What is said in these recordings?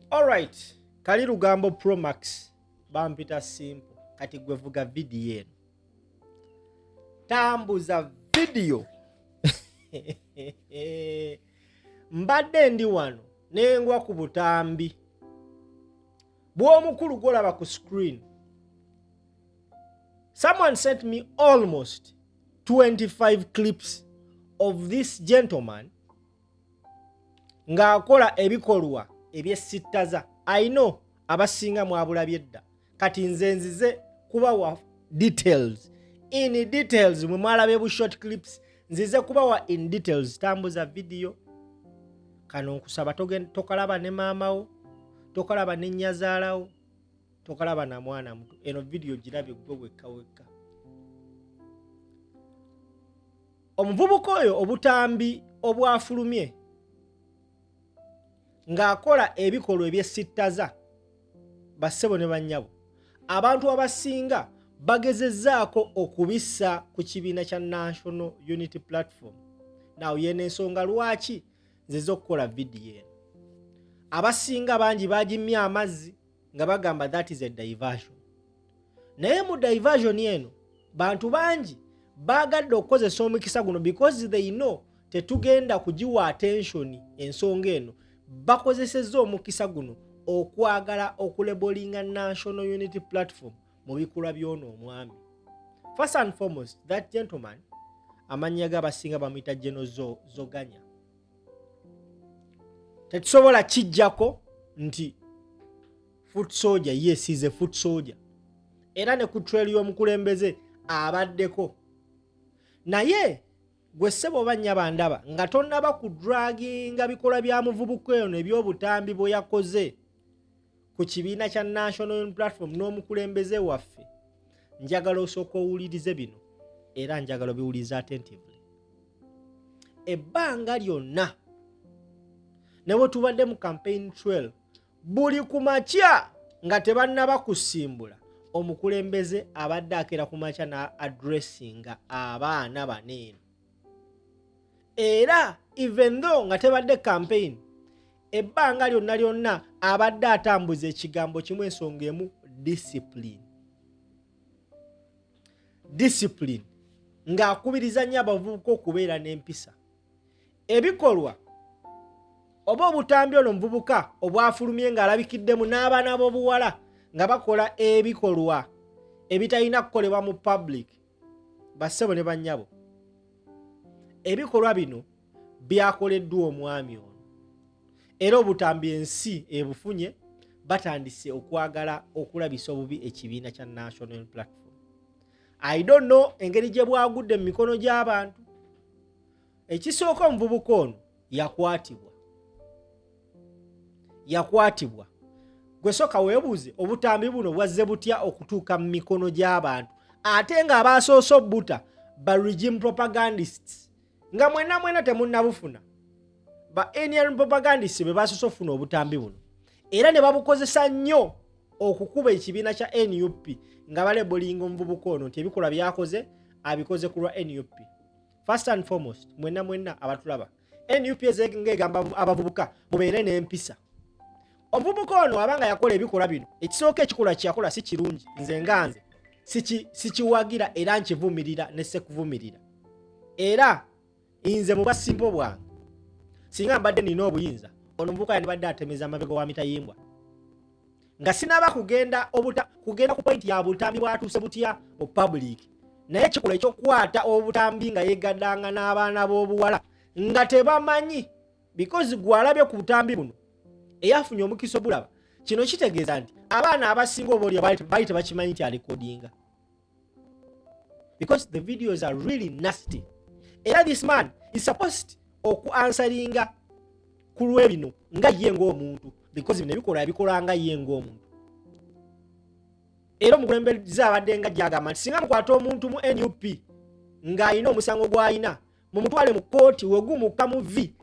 Alright, kali Lugambo Pro Max bampita simple kati gwe vuga video eno. Tambuza video. Mbadde ndi wano nengwa ku Butambi. Bw'omukulu golaba ku screen. Someone sent me almost 25 clips of this gentleman ng'akola ebikolwa ebyesittaza. I know abasinga mwabulabye dda. Kati nze nzize kubawa details. In details mwe mwalabye bu short clips. Nzize kubawa in details. Tambuza video. Kano nkusaba tokalaba ne maamawo, tokalaba ne nnyazaalawo, tokalaba na mwana muto. Eno video girabye gwe wekka wekka. Omuvubuka oyo Obutambi obwafulumye ng'akola ebikolwa ebyesittaza bassebo ne bannyabo. Abantu abasinga bagezezzaako okubissa ku kibiina kya National Unity Platform. Now yene ensonga lwaki nzize okukola video eno. Abasinga bangi bagimya amazzi nga bagamba that is a diversion. Naye mu diversion eno bantu bangi bagadde okukozesa omukisa guno because they know tetugenda kugiwa attention ensonga eno. Bakozesezza omukisa guno okwagala okulebolinga National Unity Platform mu bikolwa by'ono omwami. First and foremost, that gentleman amannya g'abasinga bamuyita Zoganya. Tetusobola kijjako nti foot soldier, yes, is a foot soldier. Era ne ku trail y'omukulembeze abaddeko. Naye gwe ssebo banya bandaba nga tonnaba ku draginga bikola bya muvubuka eno eby'obutambi bwe yakoze ku kibiina kya National Unity Platform n'omukulembeze waffe. Njagala osooka owulirize bino era njagala biwulize attentively. Ebbanga lyonna ne bwe tubadde mu campaign trail buli ku makya nga tebannaba kusimbula omukulembeze abadde akera ku makya na addressinga abaana baneeno. Era even though nga tebadde campaign ebbanga lyonna abadde atambuza ekigambo kimu ensonga emu, discipline ng'akubiriza nnyo abavubuka okubeera n'empisa. Ebikolwa oba obutambi ono muvubuka obwafulumye ng'alabikiddemu n'abaana b'obuwala nga bakola ebikolwa ebitalina kukolebwa mu public. Bassebo ne bannyabo, ebikolwa bino byakoleddwa omwami ono. Era Obutambi ensi ebufunye batandise okwagala okulabisa obubi ekibiina kya National Platform. I don't know engeri gye bwagudde mu mikono gy'abantu. Ekisooka omuvubuka ono yakwatibwa. Gwe soka weebuuze Obutambi buno bwazze butya okutuuka mu mikono gy'abantu ate nga abaasoose obbuta ba regime propagandists nga mwena temunnabufuna. Ba NRM propagandists be basoose ofuna Obutambi buno era ne babukozesa nnyo okukuba ekibiina kya NUP nga balebolinga omuvubuka ono nti ebikola byakoze abikoze ku lwa NUP. First and foremost, mwena abatulaba, NUP ng'egamba abavubuka mubeere n'empisa. Omuvubuka ono abanga yakola ebikola bino, ekisooka ekikola kyakola si kirungi, nze nganze sikiwagira era nkivumirira ne sekuvumirira. Era nze mu bwasimpo bwange singa mbadde nina obuyinza ono omuvubuka yandibadde atemeza amabega wa mitayimbwa nga sinaba kugenda ku point ya Butambi bwatuuse butya mu public. Naye ekikola ekyokukwata Obutambi nga yegaddanga n'abaana b'obuwala nga tebamanyi because gwalabye ku Butambi buno eyafunye omukisa obulaba. Kino kitegeeza nti abaana abasinga oboolya bali tebakimanyi nti alikodinga because the videos are really nasty. Era this man is supposed okuansaringa ku lw'ebino nga ye ng'omuntu because bino ebikola ebikola nga ye ng'omuntu. Era omukulembeze abadde nga gyagamba nti singa mukwata omuntu mu NUP ng'alina omusango gw'alina mumutwale mu kooti wegumuka mu V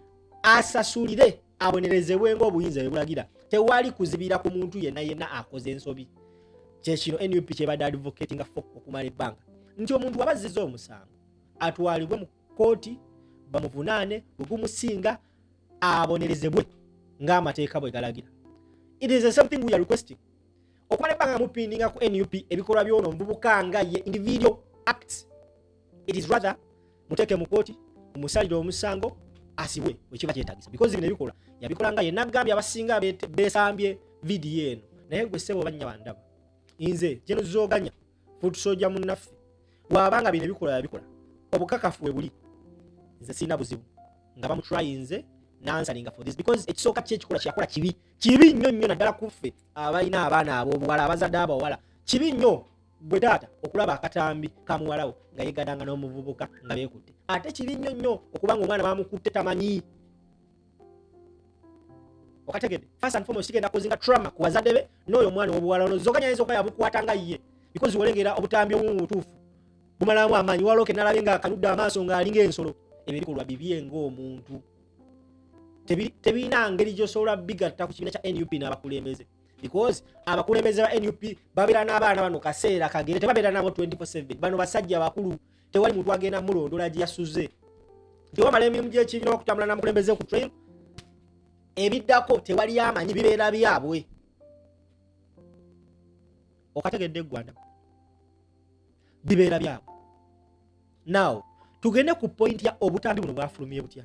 asasulire abonerezebwe ng'obuyinza bwe bulagira. Tewali kuzibira ku muntu yenna akoze ensobi. Kyekino NUP kyebadde advocatinga for okumala ebbanga nti omuntu abazizza omusango atwalibwe mu kooti bamuvunaane bwe gumusinga abonerezebwe ng'amateeka bwe galagira. It is the same thing we are requesting. Okuba banga mupindinga ku NUP ebikolwa byono mvubuka nga ye individual acts. It is rather muteke mu kooti umusalire omusango asibwe wekiba kyetagisa because bino ebikola yabikola nga ye nagambye abasinga besambye video eno naye gwe sebo banya bandaba inze jeno Zoganya foot soldier munaffe wabanga bino ebikola yabikola obukakafu buli nze sina buzibu nga bamutryinze nansalinga for this because ekisooka kyekikola kyakola kibi nnyo naddala kuffe abalina abaana ab'obuwala abazadde abawala kibi nnyo bwe taata okulaba akatambi kamuwalawo nga yegadanga n'omuvubuka nga beekutte ate kibi nnyo okubanga omwana bamukutte tamanyi okategedde first and foremost kigenda kuzinga trauma ku bazadde be n'oyo omwana w'obuwala ono Zoganya ayinza okuba yabukwata nga ye because wolengera obutambi obutuufu bumalamu amaanyi waloke nalabye nga akaludde amaaso ng'alinga ensolo ebyo bikolwa bibye ng'omuntu tebirina ngeri gy'osobola bigatta ku kibiina kya NUP n'abakulembeze because abakulembeze ba NUP babeera n'abaana bano kaseera kagere tebabeera nabo 24/7 bano basajja bakulu tewali muntu agenda mulondola gye yasuze tewamala emirimu gy'ekibiina okutambula n'amukulembeze ku train ebiddako tewali amanyi bibeera byabwe okategedde eggwanda bibeera byabwe. Now tugende ku point ya obutambi buno bwafulumye butya.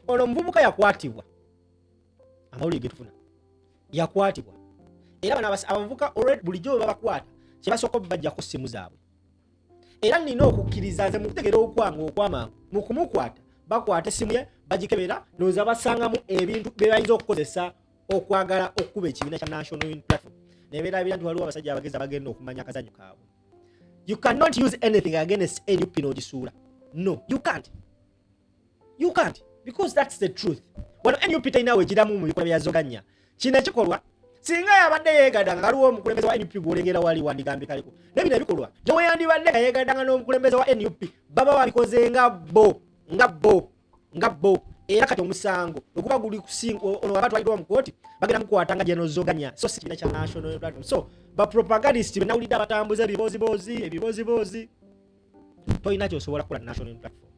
Ono muvubuka yakwatibwa amawulire getufuna yakwatibwa era bano abavubuka already bulijjo babakwata kyebasooka bajjako ssimu zaabwe era nina okukkiriza nze mukutegera okwange okwamangu mu kumukwata bakwata essimu ye bagikebera nooza basangamu ebintu bye bayinza okukozesa okwagala okukuba ekibiina kya National Unity Platform nebeerabira nti waliwo abasajja abagezi abagenda okumanya akazanyo kaabwe. You cannot use anything against NUP n'ogisuula. No, you can't because that's the truth. Wano NUP talinawe ekiramu mu bikola bya Zoganya kino ekikolwa singa yabadde yeegadanga waliwo omukulembeze wa NUP gw'olengera wali wandigambikaliko nebino ebikolwa neweyandibadde nga yeegadanga n'omukulembeze wa NUP baba babikoze nga bo era kati omusango okuba guli kusinga ono abatwalidwa mu kooti bagenda mukwatanga General Zoganya so si kibiina kya National Platform so bapropagandist benawulidde abatambuza ebibozibozi toyina kyosobola kukola National Platform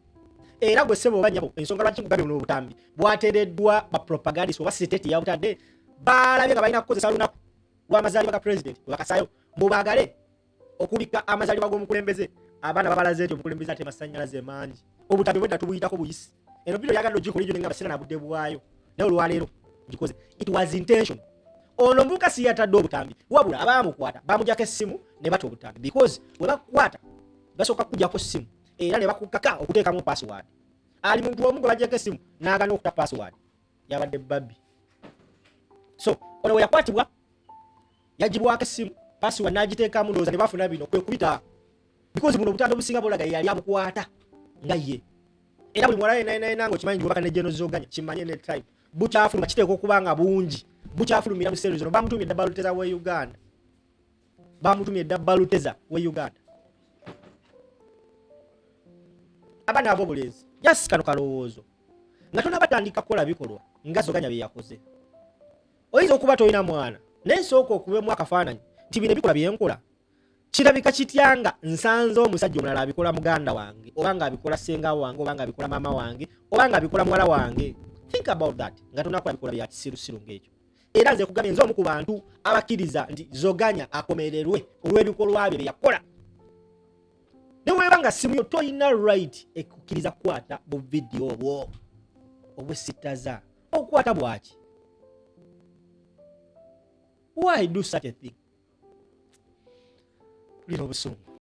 era gwe ssebo banyabo ensonga lwaki mugambye buno obutambi bwateereddwa bapropagandist oba siteti yabutadde balabye nga balina kukozesa lunaku lw'amazaalibwa ga president bakasaayo mubagale okubika amazaalibwa g'omukulembeze abaana babalaze nti omukulembeze ate masannyalaze mangi obutambi bwedda tubuyitako buyisi eno video yagadde ogikola egyo nenga basira na budde bwayo naye olwaleero gikoze it was intention ono mbuka si yatadde obutambi wabula abaamukwata bamujjako essimu ne bata obutambi because we bakukwata basooka kujjako essimu era ne bakukaka okuteekamu password ali muntu omu gwe bajjako essimu n'agana okuta password yabadde babbi so ono we yakwatibwa yagibwako essimu password n'agiteekamu ndowooza ne bafuna bino kwe kubita because buno obutambi obusinga bulaga yali amukwata nga ye era buli mwala yena ng'okimanyi nti bubaka ne General Zoganya kimanye ne tribe bukyafuluma kiteeka okuba nga bungi bukyafulumira mu series ono bamutumye edda baluteza we Uganda abaana ab'obulenzi just kano kalowoozo nga tona batandika kukola bikolwa nga Zoganya bye yakoze oyinza okuba toyina mwana naye sooka okubemu akafaananyi nti bino ebikola bye nkola kirabika kitya nga nsanze omusajja omulala abikola muganda wange oba nga abikola ssenga wange oba nga abikola maama wange oba nga abikola muwala wange. Think about that nga tonakola bikola bya kisirusiru ng'ekyo era nze kugambye nze omu ku bantu abakkiriza nti Zoganya akomererwe olw'ebikolwa bye yakola ne weba nga simu yo toyina right ekukkiriza kukwata bu video obwo obwesittaza okukwata bwaki why do such a thing lino busungu